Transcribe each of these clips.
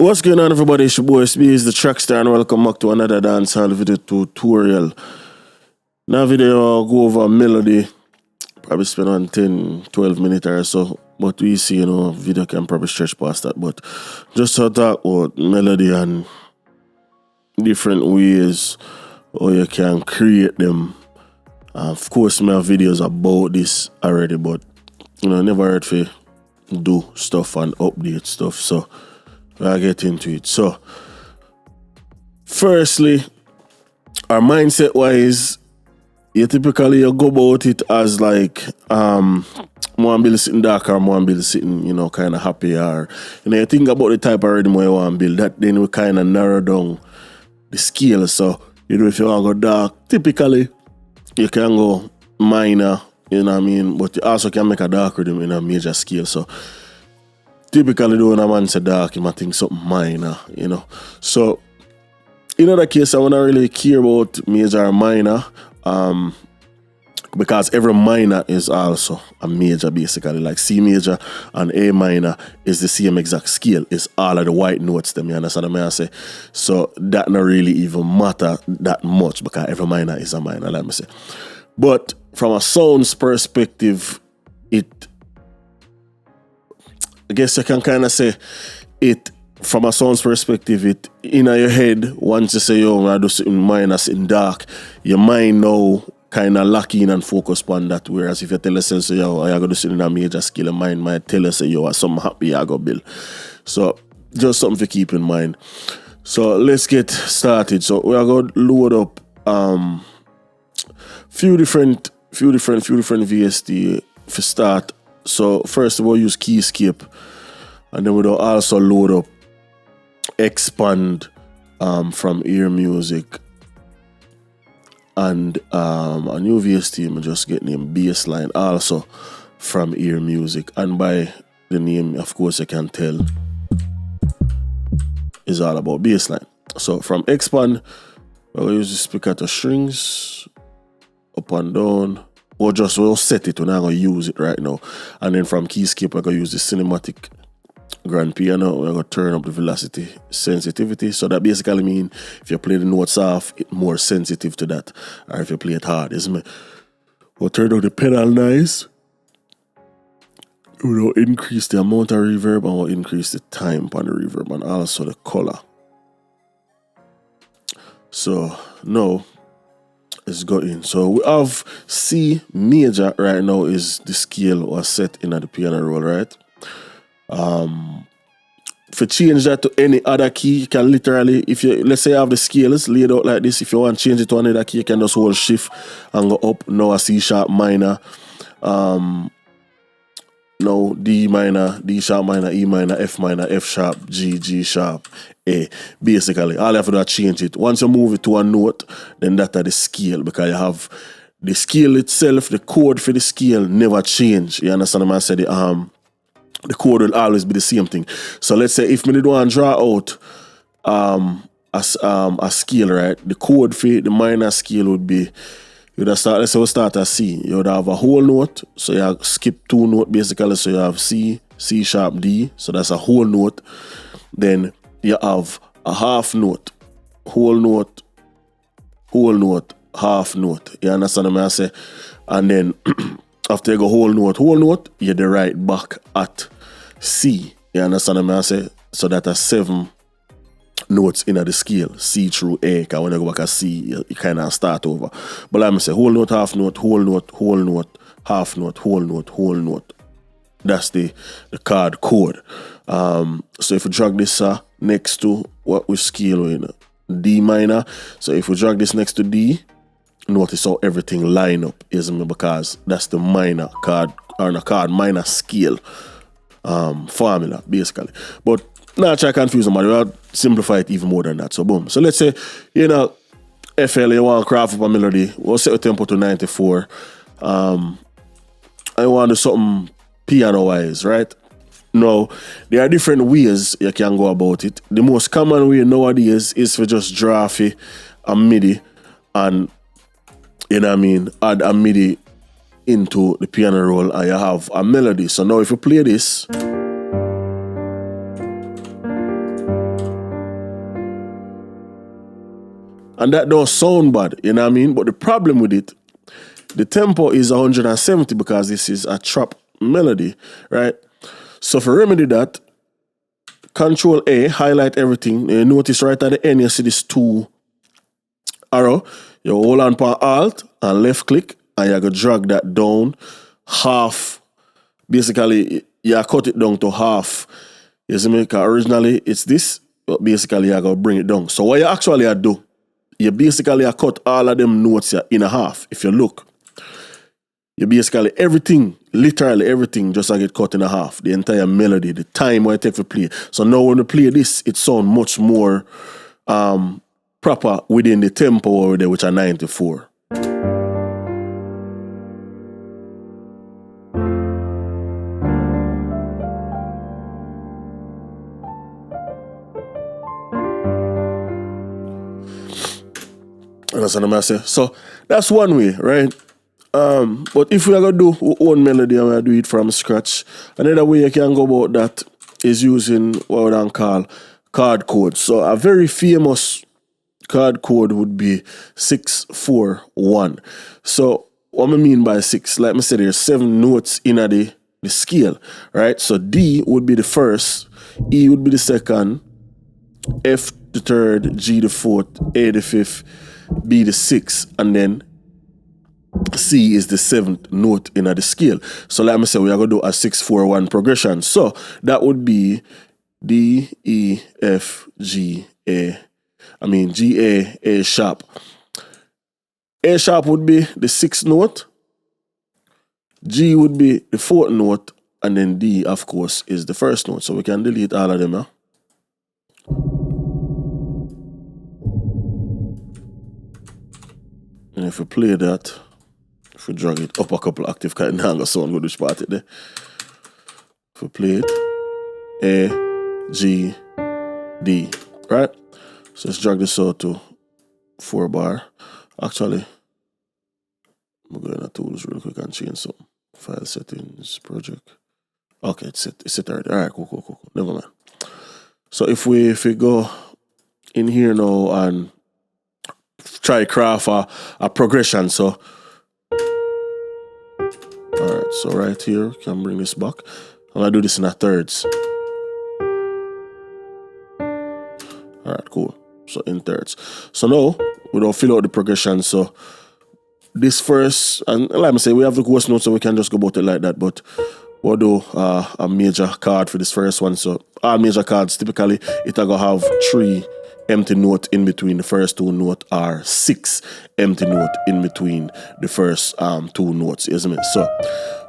What's going on, everybody? It's your boy Itz-Beez-Da, the TrackStar, and welcome back to another Dancehall video tutorial. Now video I'll go over a melody, probably spend on 10-12 minutes or so, but we see, video can probably stretch past that, but just to talk about melody and different ways how you can create them. Of course, I have videos about this already, but never heard for do stuff and update stuff, so I'll get into it. So, firstly, our mindset wise, you typically go about it as like more build sitting dark or more build sitting, kind of happy, or you think about the type of rhythm you want to build. That then we kind of narrow down the scale. So, if you want to go dark, typically you can go minor, but you also can make a dark rhythm in a major scale. So typically, when a man say dark, you might think something minor, So, in other case, I want to really care about major or minor, because every minor is also a major, basically. Like C major and A minor is the same exact scale. It's all of the white notes, them, you understand what I say? So, that not really even matter that much, because every minor is a minor, let me say. But from a sounds perspective, I guess I can kind of say it from a sound's perspective, it in your head, once you say, yo, I do something minor, something dark, your mind now kind of lock in and focus on that. Whereas if you tell yourself, so, yo, I got to do something in a major scale, your mind might tell you, say, yo, something happy I go build. So just something to keep in mind. So let's get started. So we are going to load up few different VST for start. So first of all, use Keyscape, and then we'll also load up Expand from Ear Music, and a new VST I just get named Bassline, also from Ear Music, and by the name, of course, you can tell is all about bassline. So from Expand, we'll use the speaker to strings, up and down. We'll set it, we're not going to use it right now. And then from Keyscape, we're going to use the cinematic grand piano. We're going to turn up the velocity sensitivity. So that basically means if you play the notes off, it's more sensitive to that. Or if you play it hard, isn't it? We'll turn up the pedal nice. We'll increase the amount of reverb, and we'll increase the time on the reverb, and also the color. So now, let's go in. So we have C major right now is the scale was set in at the piano roll, right? If you change that to any other key, you can literally, if you, let's say you have the scales laid out like this, if you want to change it to another key, you can just hold shift and go up. Now a C sharp minor, now D minor, D sharp minor, E minor, F sharp, G sharp, A. Basically, all you have to do is change it. Once you move it to a note, then that's the scale, because you have the scale itself, the chord for the scale never change. You understand what I said? The chord will always be the same thing. So let's say if we don't want to draw out a scale, right? The chord for the minor scale would be, let's say we start at C. You would have a whole note, so you skip two notes basically. So you have C, C sharp, D, so that's a whole note. Then you have a half note, whole note, half note. You understand what I say? And then after you go whole note, you're the right back at C. You understand what I say? So that are 7 notes in the scale, C through A, because when you go back at C, you kind of start over. But let me say, whole note, half note, whole note, half note, whole note. That's the chord. So if we drag this next to what we scale in, D minor. So if we drag this next to D, notice how everything line up, isn't it? Because that's the minor chord, or the chord minor scale formula, basically. But now try to confuse them, but we'll simplify it even more than that. So boom. So let's say, FL, you want to craft up a melody. We'll set the tempo to 94. I want to do something piano-wise, right? Now, there are different ways you can go about it. The most common way nowadays is to just draw a MIDI and, add a MIDI into the piano roll, and you have a melody. So now if you play this, And that don't sound bad, you know what I mean? But the problem with it, the tempo is 170 because this is a trap melody, right? So for remedy that, Control A, highlight everything. You notice right at the end, you see this 2 arrow. You hold on for Alt and left click, and you go drag that down half. Basically, you cut it down to half. You see me? Because originally it's this, but basically you go bring it down. So what you actually do, you basically cut all of them notes in a half. If you look, you basically everything, literally everything, just like it cut in a half. The entire melody, the time where it take to play. So now when you play this, it sounds much more proper within the tempo over there, which are 94. Understand what I say? So that's one way, right? But if we are going to do our own melody and we do it from scratch, another way you can go about that is using what we don't call chord codes. So a very famous chord code would be 6-4-1. So what I mean by 6, like I said, there's 7 notes in the scale, right? So D would be the first, E would be the second, F the third, G the fourth, A the fifth, B the sixth, and then C is the 7th note in the scale. So like I said, we are going to do a 6-4-1 progression. So that would be D, E, F, G, A. G, A sharp. A sharp would be the 6th note. G would be the 4th note. And then D, of course, is the 1st note. So we can delete all of them. Huh? And if we play that, if we drag it up a couple octave, because it now going to sound good which part it there. If we play it, A, G, D, right? So let's drag this out to 4 bar. Actually, I'm going to tools real quick and change some file settings, project. Okay, it's set already. All right, cool. Never mind. So if we go in here now and try craft a progression, so all right, so right here, can bring this back. I'm gonna do this in a thirds. All right, cool. So in thirds. So now we don't fill out the progression. So this first, and like I say, we have the ghost note, so we can just go about it like that. But we'll do a major chord for this first one. So all major chords typically it are gonna have 3 empty note in between the first 2 notes, or 6 empty note in between the first 2 notes, isn't it? So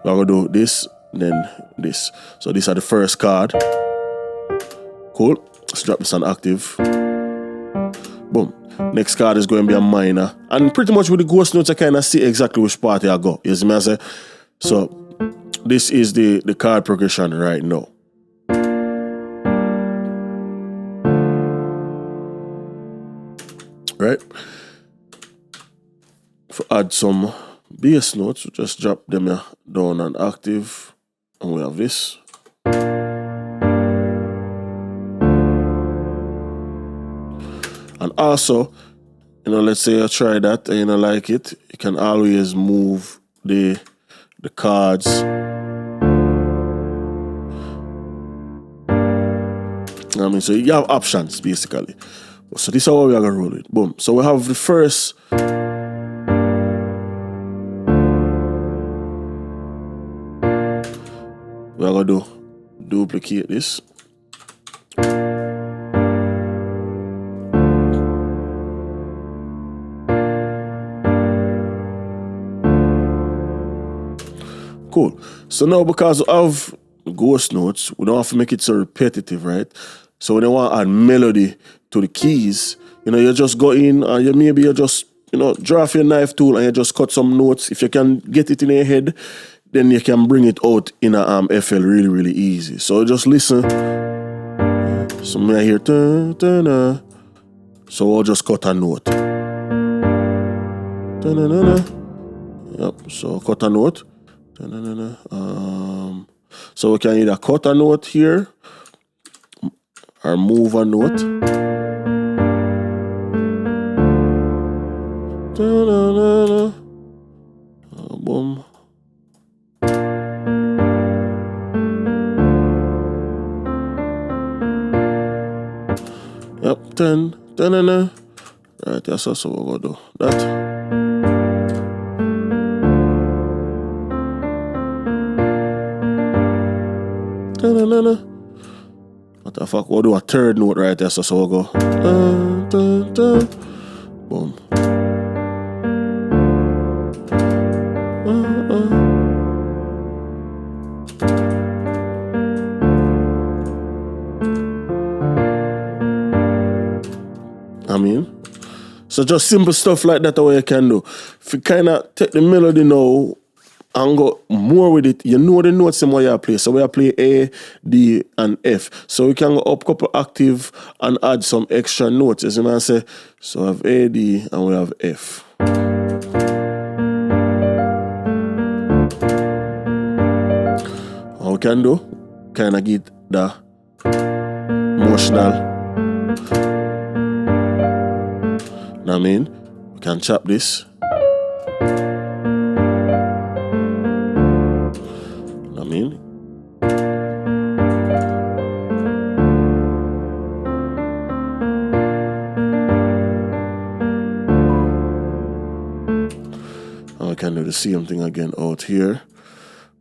we're gonna do this, then this. So these are the first chord. Cool. Let's drop this on octave. Boom. Next chord is going to be a minor. And pretty much with the ghost notes I kind of see exactly which part I go. You see me I say? So this is the chord progression right now. Right? If we add some bass notes, we just drop them down on octave, and we have this. And also, let's say I try that and you like it, you can always move the chords. So you have options basically. So this is how we are going to roll it. Boom. So we have the first. We are going to duplicate this. Cool. So now because of ghost notes, we don't have to make it so repetitive, right? So when you want to add melody to the keys, you just go in and you just, draw off your knife tool and you just cut some notes. If you can get it in your head, then you can bring it out in a FL really, really easy. So just listen. So I hear, so I'll just cut a note. Yep, so cut a note. So we can either cut a note here or move a note. Boom. Yep, 10. Right, that's also what we're gonna do. That. What the fuck? We'll do a third note right there, so we'll go. Boom. I mean, so just simple stuff like that what you can do. If you kind of take the melody now and go more with it, you know the notes in what you play. So we play A, D, and F. So we can go up couple octave and add some extra notes. As you man say, so we have A, D, and we have F. What we can do, kind of get the emotional. Know what I mean? We can chop this. Know what I mean? And we can do the same thing again out here.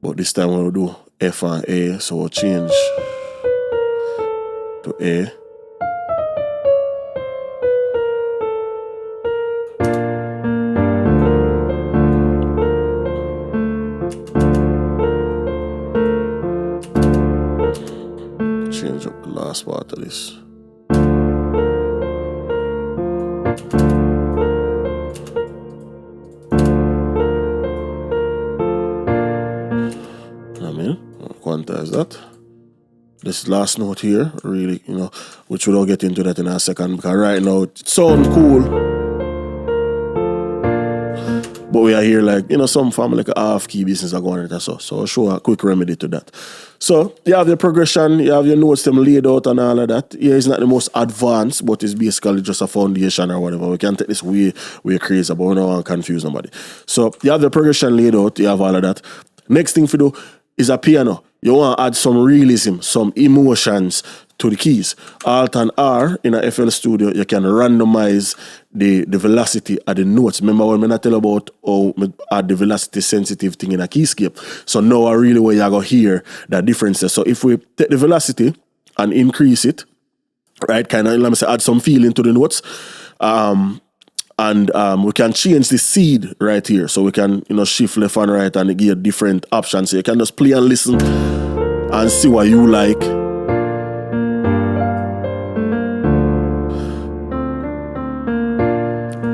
But this time we'll do F and A, so we'll change to A. Change up the last part of this. I mean, quantize that. This last note here, really, you know, which we'll get into that in a second, because right now it sounds cool. But we are here like, you know, some family like a half-key business are going on it, so I'll show a quick remedy to that. So you have your progression, you have your notes them laid out and all of that. Yeah, it's not the most advanced, but it's basically just a foundation or whatever. We can take this way crazy, but we don't want to confuse nobody. So you have the progression laid out, you have all of that. Next thing to do is a piano. You want to add some realism, some emotions to the keys. Alt and R in a FL Studio, you can randomize the velocity of the notes. Remember when I tell about how I add the velocity sensitive thing in a keyscape? So now I really where you go hear the differences. So if we take the velocity and increase it, right, kind of, let me say, add some feeling to the notes, and we can change the seed right here. So we can, you know, shift left and right and give different options. So you can just play and listen and see what you like.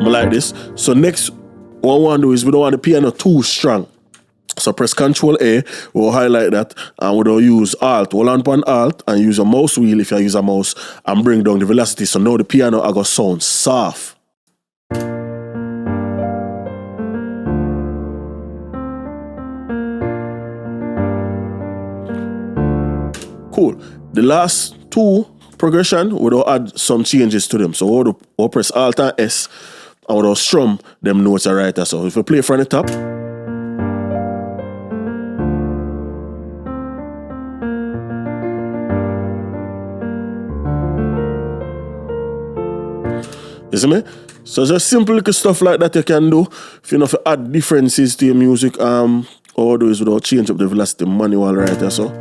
Like this. So next, what we want to do is we don't want the piano too strong. So press Ctrl A, we'll highlight that, and we'll use Alt. Hold on upon Alt and use a mouse wheel if you use a mouse and bring down the velocity. So now the piano are going to sound soft. Cool. The last two progression, we'll add some changes to them. So we'll press Alt and S, and we'll strum them notes right there. So if we play from the top, you see me? So just simple little stuff like that you can do. If you know to add differences to your music, all do is without change up the velocity manual right there. So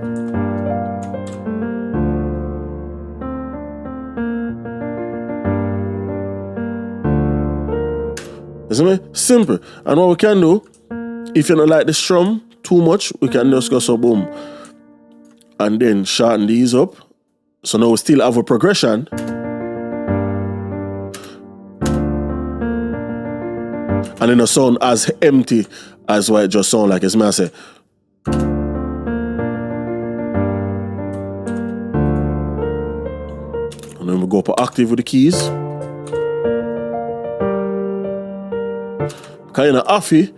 you see me? Simple. And what we can do, if you don't like the strum too much, we can just go so boom. And then shorten these up. So now we still have a progression. And then the sound as empty as what it just sound like, as me I say. And then we go up octave with the keys. Kind of offy,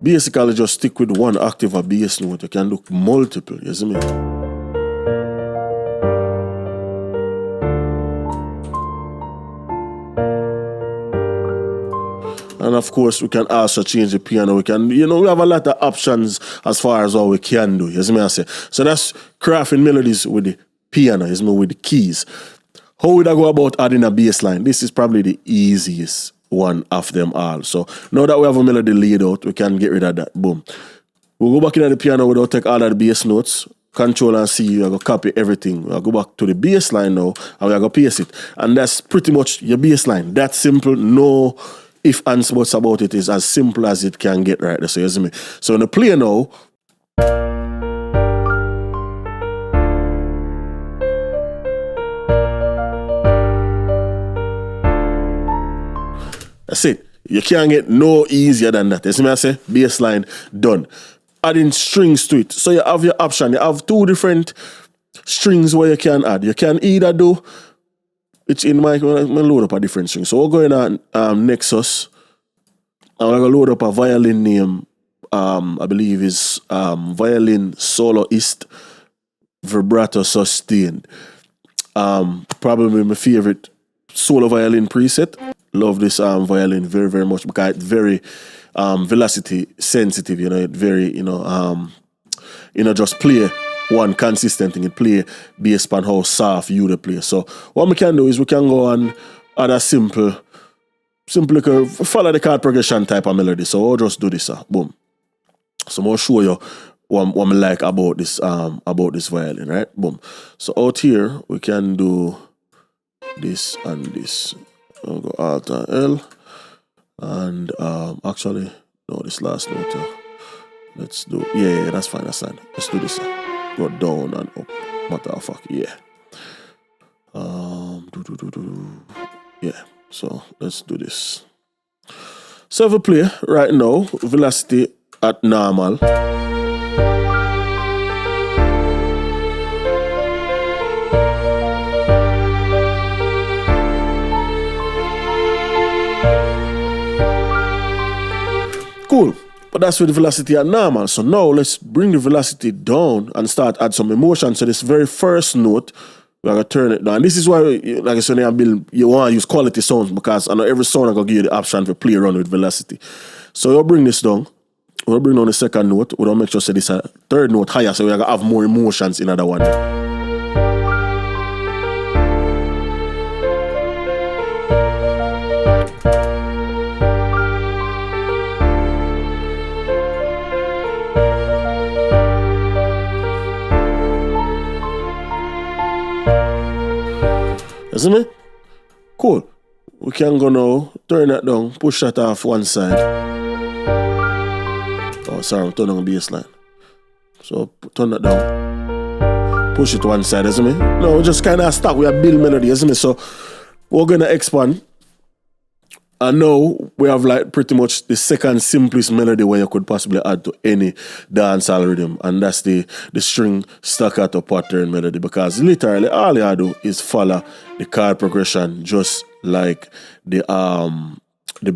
basically just stick with one octave of bass note. You can do multiple, you see me? And of course, we can also change the piano. We can, we have a lot of options as far as what we can do. You see me I say? So that's crafting melodies with the piano, you see me, with the keys. How would I go about adding a bass line? This is probably the easiest one of them all. So now that we have a melody laid out, we can get rid of that. Boom. We'll go back into the piano, we'll take all of the bass notes, Control and C, we're going to copy everything. We'll go back to the bass line now, and we're going to paste it. And that's pretty much your bass line. That's simple. No if and buts about it. Is as simple as it can get right there. So you see me. So in the play now, that's it. You can't get no easier than that. You see me I say? Bass line done. Adding strings to it. So you have your option. You have two different strings where you can add. You can either do, which in my load up a different string. So we're going on Nexus. And we're going to load up a violin name. I believe is violin soloist vibrato sustained. Probably my favorite solo violin preset. Love this violin very, very much because it's very velocity sensitive, it very, just play one consistent thing. It play based on how soft you play. So what we can do is we can go and add a simple follow the chord progression type of melody. So I'll just do this, boom. So I'll show you what I like about this violin, right? Boom. So out here we can do this and this. I'll go Alt and L. And actually, no, this last note here. Let's do, yeah, that's fine, that's fine. Let's do this. Go down and up. What the fuck, yeah. Yeah, so let's do this. So if we play right now, velocity at normal. Cool, but that's with the velocity at normal. So now let's bring the velocity down and start add some emotion. So this very first note, we're gonna turn it down. This is why, like I said, you want to use quality sounds because I know every sound I'm gonna give you the option to play around with velocity. So we'll bring this down. We'll bring down the second note. We'll make sure this a third note higher, so we're gonna have more emotions in other one. You see me? Cool. We can go now, turn that down, push that off one side. Oh, sorry, I'm turning on the bass line. So, turn that down. Push it one side, you see me? No, we just kind of stuck. We have build melody, you see me? So, we're going to expand. And now, we have like pretty much the second simplest melody where you could possibly add to any dancehall rhythm. And that's the string staccato pattern melody. Because literally, all you do is follow the chord progression just like the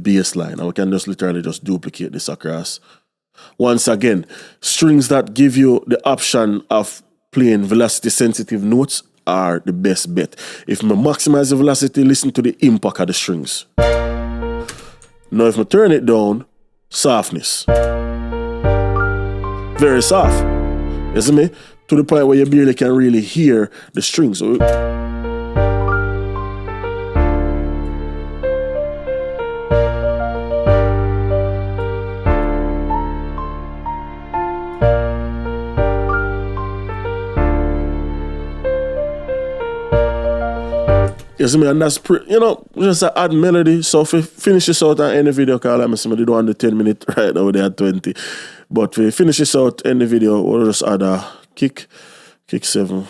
bass line. And we can just literally just duplicate this across. Once again, strings that give you the option of playing velocity sensitive notes are the best bet. If I maximize the velocity, listen to the impact of the strings. Now if I turn it down, softness. Very soft. You see me? To the point where you barely can really hear the strings. So, you see me, and that's just an add melody. So if we finish this out on any video, call I'm assuming they don't want the 10 minutes right now, they had 20. But if we finish this out in the video, we'll just add a kick 7,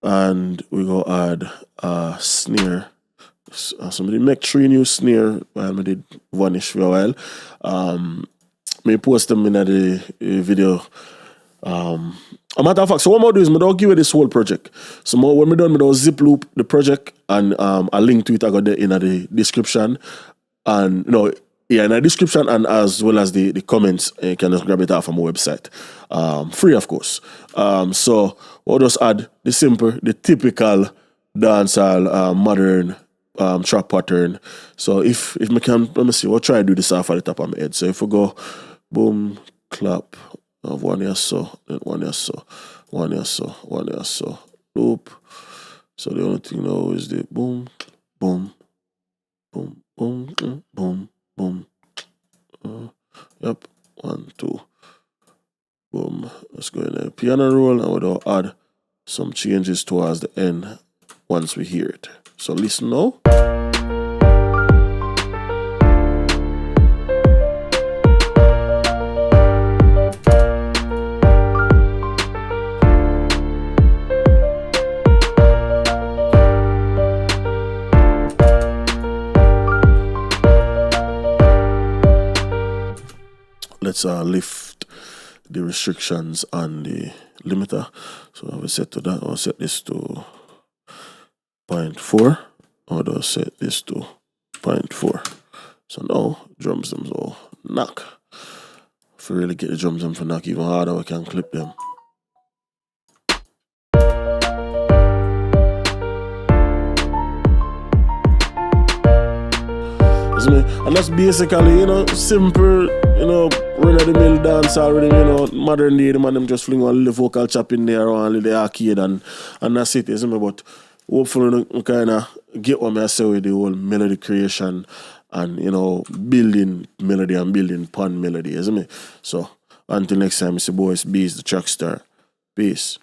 and we go add a snare. Somebody make 3 new snare while I did vanish for a while. Me post them in the video. A matter of fact, so what I'm going to do is I'm going to give you this whole project. So when I'm done, I'm going to zip loop the project and a link to it I got there in the description. And in the description and as well as the comments, you can just grab it off from my website. Free, of course. So we'll just add the typical dancehall modern trap pattern. So if me can, let me see, we'll try to do this off at the top of my head. So if we go boom, clap, of one here so, then one here so, one here so, one here so, loop. So the only thing now is the boom, boom, boom, boom, boom, boom. Yep, 1, 2. Boom. Let's go in the piano roll and we'll add some changes towards the end once we hear it. So listen now. Let's lift the restrictions on the limiter. So I will set to that. I'll set this to 0.4. I'll set this to 0.4. So now drums them all knock. If we really get the drums them for knock even harder, we can clip them. And that's basically, you know, simple, you know, run-of-the-mill dancehall rhythm, you know, modern day, the man them just fling one little vocal chop in there or one little arcade and that's it, isn't it? But hopefully you kind of get what I say with the whole melody creation and, you know, building melody and building pun melody, isn't it? So, until next time, it's your boy Itz-Beez-Da, the TrackStar. Peace.